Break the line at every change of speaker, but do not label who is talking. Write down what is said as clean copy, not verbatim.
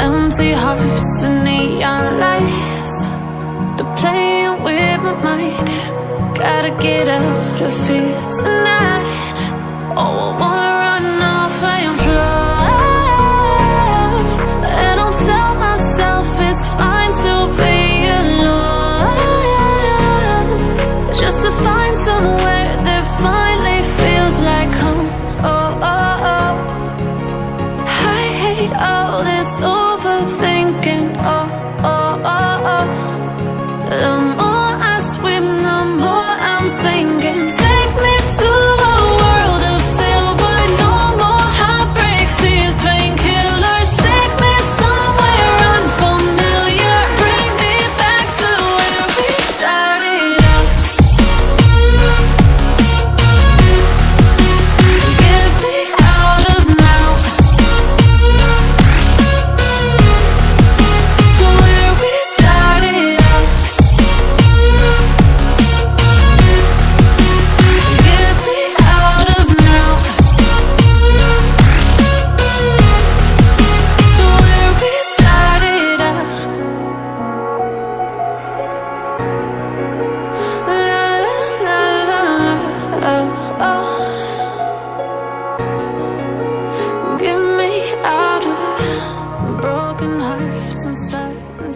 empty hearts and neon lights. They're playing with my mind. Gotta get out of here tonight. Oh, I wanna run off and fly. And I'll tell myself it's fine to be alone, just to find somewhere that finally feels like home. Oh, oh, oh. I hate all this overthinking. Oh, oh, oh, oh. The more I swim, the more I'm sinking. Take me to a world of silver. No more heartbreaks, tears, painkillers. Take me somewhere unfamiliar. Bring me back to where we started out. Get me out of now, to where we started out. Get me out of now, to where we started out. La la la la la, oh, oh. Get me out of broken hearts and starting